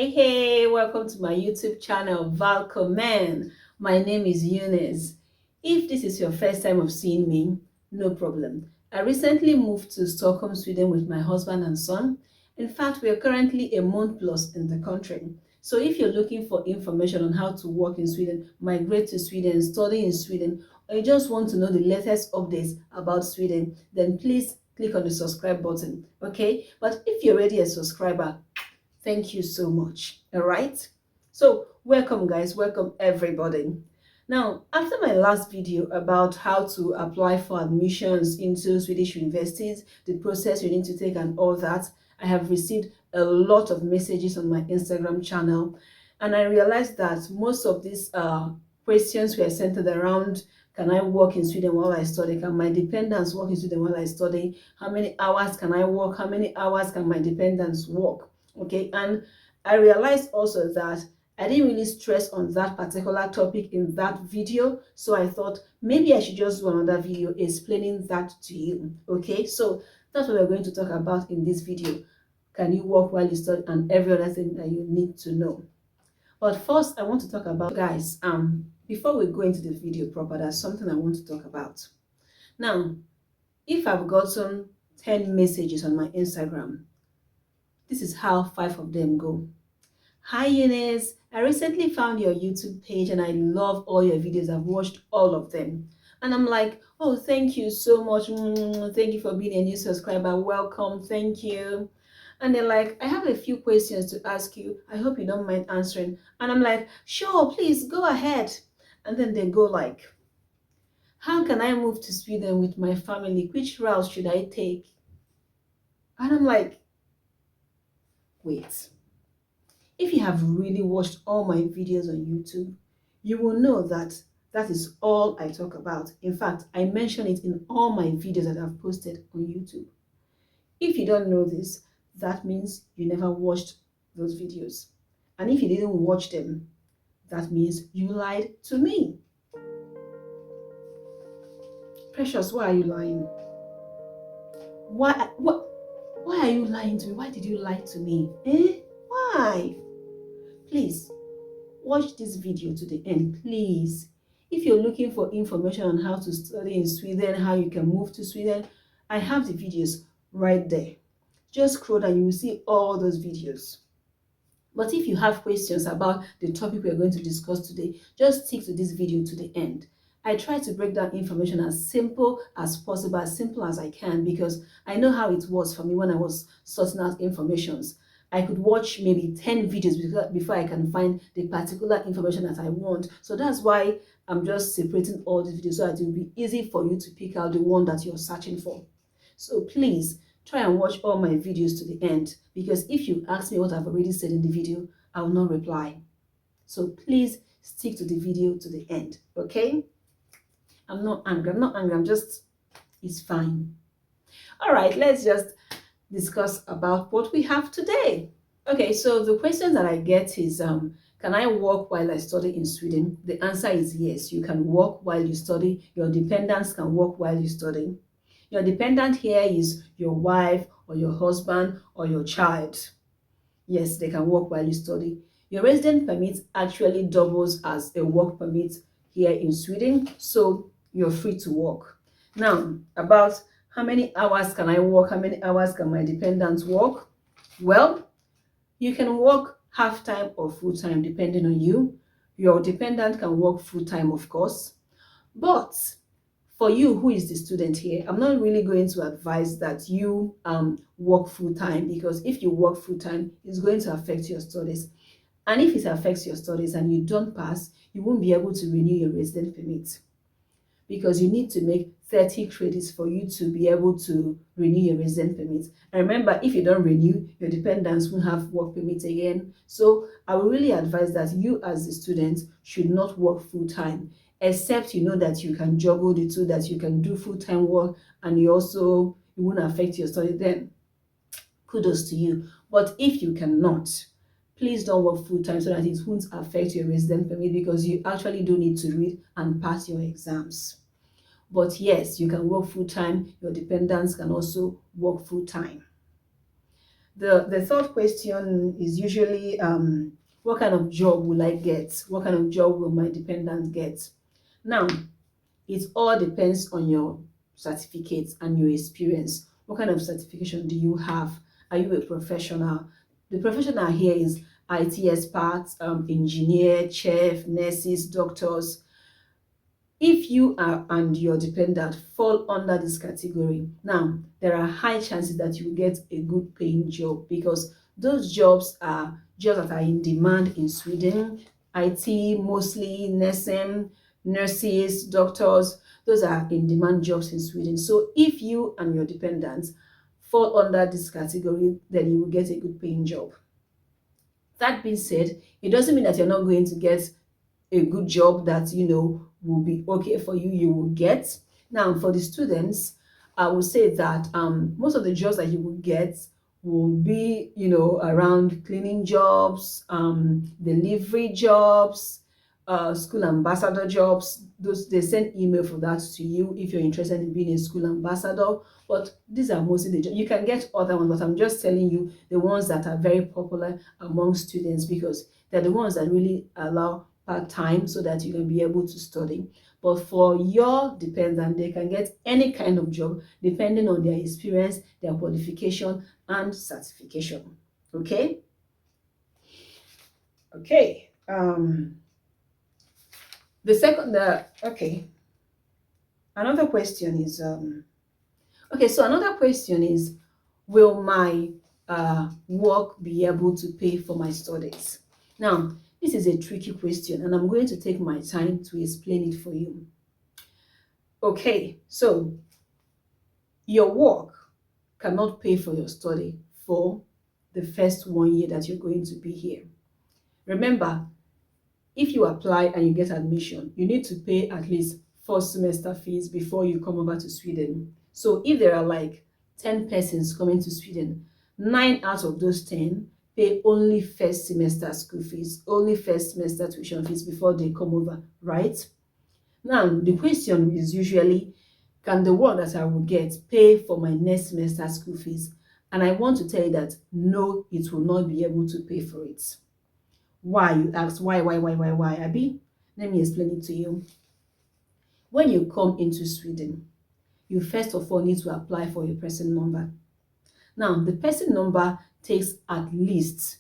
Hey, welcome to my YouTube channel, Valcomen. My name is Eunice. If this is your first time of seeing me, no problem. I recently moved to Stockholm, Sweden with my husband and son. In fact, we are currently a month plus in the country. So if you're looking for information on how to work in Sweden, migrate to Sweden, study in Sweden, or you just want to know the latest updates about Sweden, then please click on the subscribe button, okay? But if you're already a subscriber, thank you so much. All right. So welcome guys, welcome everybody. Now, after my last video about how to apply for admissions into Swedish universities, the process you need to take and all that, I have received a lot of messages on my Instagram channel, and I realized that most of these questions were centered around: can I work in Sweden while I study? Can my dependents work in Sweden while I study? How many hours can I work? How many hours can my dependents work? Okay, and I realized also that I didn't really stress on that particular topic in that video, so I thought maybe I should just do another video explaining that to you. Okay, so that's what we're going to talk about in this video. Can you work while you study, and every other thing that you need to know. But first I want to talk about, guys, before we go into the video proper, there's something I want to talk about. Now, if I've gotten 10 messages on my Instagram, this is how 5 of them go. Hi Eunice, I recently found your YouTube page and I love all your videos. I've watched all of them. And I'm like, oh, thank you so much. Thank you for being a new subscriber. Welcome. Thank you. And they're like, I have a few questions to ask you. I hope you don't mind answering. And I'm like, sure, please go ahead. And then they go like, how can I move to Sweden with my family? Which route should I take? And I'm like, wait. If you have really watched all my videos on YouTube, you will know that that is all I talk about. In fact, I mention it in all my videos that I've posted on YouTube. If you don't know this, that means you never watched those videos. And if you didn't watch them, that means you lied to me. Precious, why are you lying? Why are you lying to me? Why did you lie to me? Why? Please, watch this video to the end, please. If you're looking for information on how to study in Sweden, how you can move to Sweden, I have the videos right there. Just scroll down, you will see all those videos. But if you have questions about the topic we're going to discuss today, just stick to this video to the end. I try to break down information as simple as possible, as simple as I can, because I know how it was for me when I was sorting out informations. I could watch maybe 10 videos before I can find the particular information that I want. So that's why I'm just separating all these videos so that it will be easy for you to pick out the one that you're searching for. So please try and watch all my videos to the end, because if you ask me what I've already said in the video, I will not reply. So please stick to the video to the end, okay? I'm not angry, it's fine. All right, let's just discuss about what we have today. Okay, so the question that I get is, can I work while I study in Sweden? The answer is yes, you can work while you study. Your dependents can work while you study. Your dependent here is your wife or your husband or your child. Yes, they can work while you study. Your resident permit actually doubles as a work permit here in Sweden, so you're free to work. Now, about how many hours can I work? How many hours can my dependents work? Well, you can work half-time or full-time depending on you. Your dependent can work full-time, of course. But for you who is the student here, I'm not really going to advise that you work full-time, because if you work full-time, it's going to affect your studies. And if it affects your studies and you don't pass, you won't be able to renew your resident permit, because you need to make 30 credits for you to be able to renew your resident permit. And remember, if you don't renew, your dependents won't have work permit again. So I would really advise that you as a student should not work full-time, except you know that you can juggle the two, that you can do full-time work and it won't affect your study, then kudos to you. But if you cannot, please don't work full-time so that it won't affect your resident permit, because you actually do need to read and pass your exams. But yes, you can work full-time. Your dependents can also work full-time. The third question is usually what kind of job will I get? What kind of job will my dependent get? Now, it all depends on your certificates and your experience. What kind of certification do you have? Are you a professional? The professional here is IT experts, engineer, chef, nurses, doctors. If you are and your dependent fall under this category, now there are high chances that you will get a good paying job because those jobs are jobs that are in demand in Sweden. IT, mostly nursing, nurses, doctors, those are in demand jobs in Sweden. So if you and your dependents fall under this category, then you will get a good paying job. That being said, it doesn't mean that you're not going to get a good job that will be okay for you, you will get. Now for the students, I would say that most of the jobs that you will get will be around cleaning jobs, delivery jobs, school ambassador jobs. Those, they send email for that to you if you're interested in being a school ambassador. But these are mostly the jobs. You can get other ones, but I'm just telling you the ones that are very popular among students because they're the ones that really allow part-time so that you can be able to study. But for your dependent, they can get any kind of job depending on their experience, their qualification, and certification. Okay? Okay. Another question is another question is, will my work be able to pay for my studies? Now, this is a tricky question and I'm going to take my time to explain it for you. Okay, so your work cannot pay for your study for the first 1 year that you're going to be here. Remember, if you apply and you get admission, you need to pay at least 4 semester fees before you come over to Sweden. So if there are like 10 persons coming to Sweden, 9 out of those 10 pay only first semester school fees, only first semester tuition fees before they come over, right? Now, the question is usually, can the work that I will get pay for my next semester school fees? And I want to tell you that no, it will not be able to pay for it. Why? You ask, why, Abby? Let me explain it to you. When you come into Sweden, you first of all need to apply for your person number. Now, the person number takes at least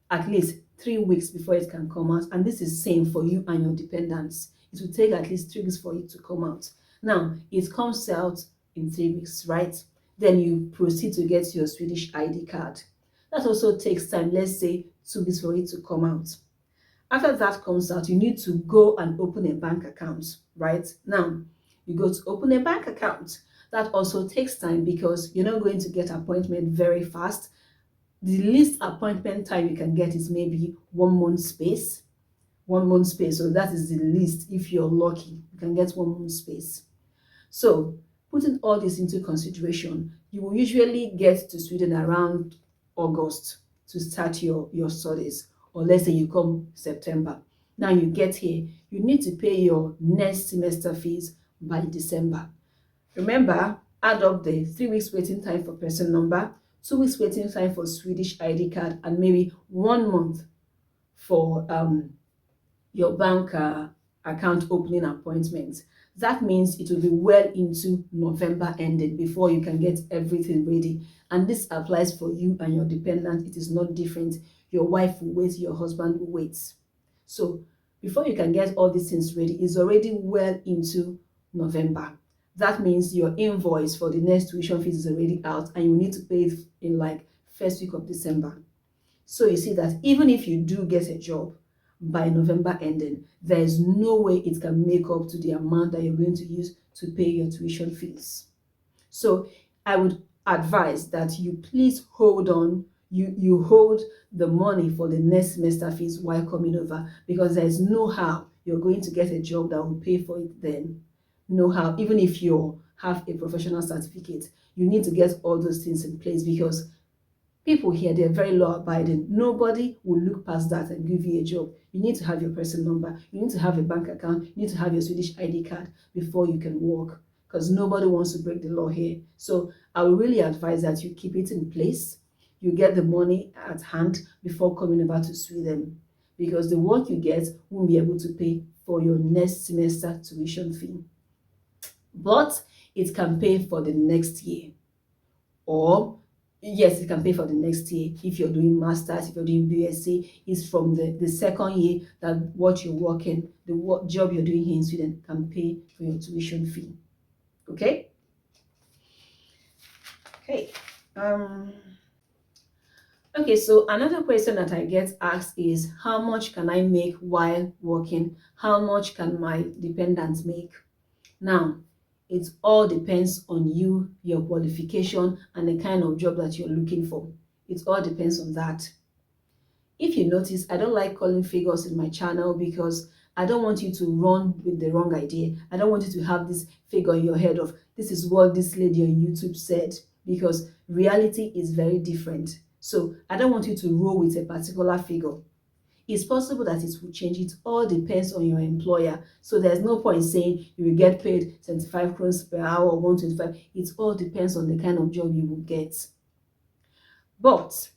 3 weeks before it can come out, and this is same for you and your dependents. It will take at least 3 weeks for it to come out. Now, it comes out in 3 weeks, right? Then you proceed to get your Swedish ID card. That also takes time, let's say 2 weeks for it to come out. After that comes out, you need to go and open a bank account, right? Now, you go to open a bank account. That also takes time because you're not going to get appointment very fast. The least appointment time you can get is maybe 1 month space. 1 month space. So that is the least. If you're lucky, you can get 1 month space. So putting all this into consideration, you will usually get to Sweden around August to start your studies, or let's say you come September. Now you get here, you need to pay your next semester fees by December. Remember, add up the 3 weeks waiting time for person number, 2 weeks waiting time for Swedish ID card, and maybe 1 month for your bank account opening appointment. That means it will be well into November ending before you can get everything ready. And this applies for you and your dependent. It is not different. Your wife will wait, your husband will wait. So before you can get all these things ready, it's already well into November. That means your invoice for the next tuition fees is already out and you need to pay it in like first week of December. So you see that even if you do get a job by November ending, there is no way it can make up to the amount that you're going to use to pay your tuition fees. So I would advise that you please hold on. You hold the money for the next semester fees while coming over, because there is no how you're going to get a job that will pay for it then. No how. Even if you have a professional certificate, you need to get all those things in place, because people here, they're very law abiding. Nobody will look past that and give you a job. You need to have your person number, you need to have a bank account, you need to have your Swedish ID card before you can work, because nobody wants to break the law here. So I would really advise that you keep it in place. you get the money at hand before coming over to Sweden, because the work you get won't be able to pay for your next semester tuition fee. But it can pay for the next year. Or yes, it can pay for the next year. If you're doing masters, if you're doing BSc, it's from the second year that what you're working, the work job you're doing here in Sweden can pay for your tuition fee. Okay. Okay, so another question that I get asked is, how much can I make while working? How much can my dependents make? Now, it all depends on you, your qualification, and the kind of job that you're looking for. It all depends on that. If you notice, I don't like calling figures in my channel because I don't want you to run with the wrong idea. I don't want you to have this figure in your head of, this is what this lady on YouTube said, because reality is very different. So I don't want you to roll with a particular figure. It's possible that it will change. It all depends on your employer. So there's no point saying you will get paid 75 crores per hour or 125. It all depends on the kind of job you will get. But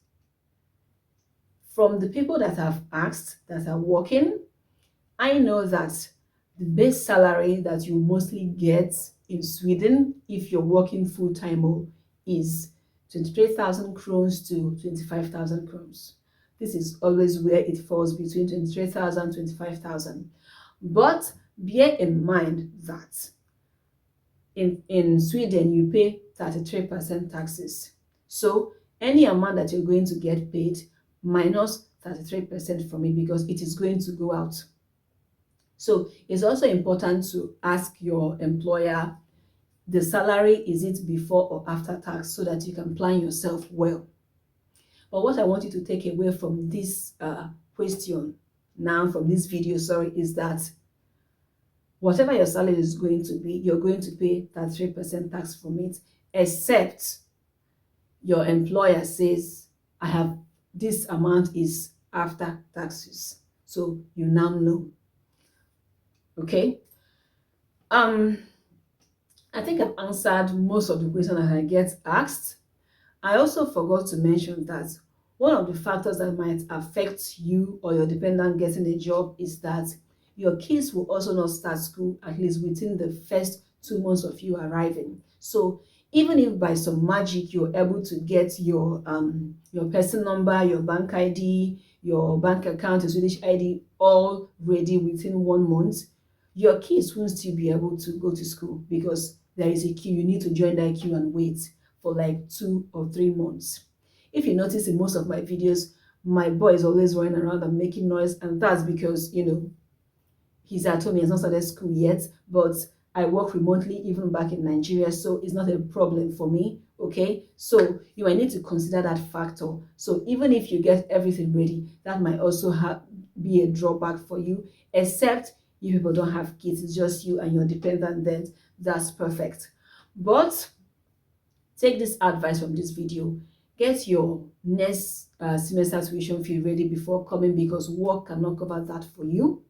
from the people that have asked that are working, I know that the base salary that you mostly get in Sweden, if you're working full-time, is 23,000 crowns to 25,000 crowns. This is always where it falls, between 23,000 and 25,000. But bear in mind that in Sweden, you pay 33% taxes. So any amount that you're going to get paid, minus 33% from it, because it is going to go out. So it's also important to ask your employer, the salary, is it before or after tax, so that you can plan yourself well. But what I want you to take away from this question now, from this video, sorry, is that whatever your salary is going to be, you're going to pay 33% tax from it, except your employer says, I have this amount is after taxes. So you now know. Okay. I think I've answered most of the questions that I get asked. I also forgot to mention that one of the factors that might affect you or your dependent getting a job is that your kids will also not start school, at least within the first 2 months of you arriving. So even if by some magic you're able to get your person number, your bank ID, your bank account, your Swedish ID all ready within 1 month, your kids won't still be able to go to school, because there is a queue. You need to join that queue and wait for like 2 or 3 months. If you notice in most of my videos, my boy is always running around and making noise, and that's because, you know, he's at home, he has not started school yet, but I work remotely even back in Nigeria, so it's not a problem for me. Okay, so you might need to consider that factor. So even if you get everything ready, that might also be a drawback for you, except you people don't have kids, it's just you and your dependent, then that's perfect. But take this advice from this video: get your next semester tuition fee ready before coming, because work cannot cover that for you.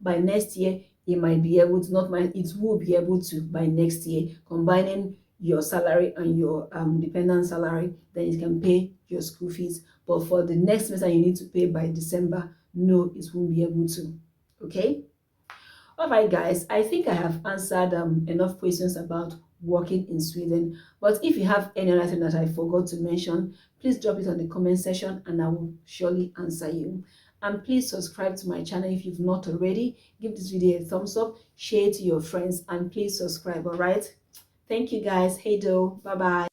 By next year, it might be able to, it will be able to by next year, combining your salary and your dependent salary, then it can pay your school fees. But for the next semester, you need to pay by December. No, it won't be able to. Okay. All right, guys, I think I have answered enough questions about working in Sweden. But if you have any other thing that I forgot to mention, please drop it on the comment section and I will surely answer you. And please subscribe to my channel if you've not already. Give this video a thumbs up, share it to your friends, and please subscribe. All right, thank you guys. Hey do, bye bye.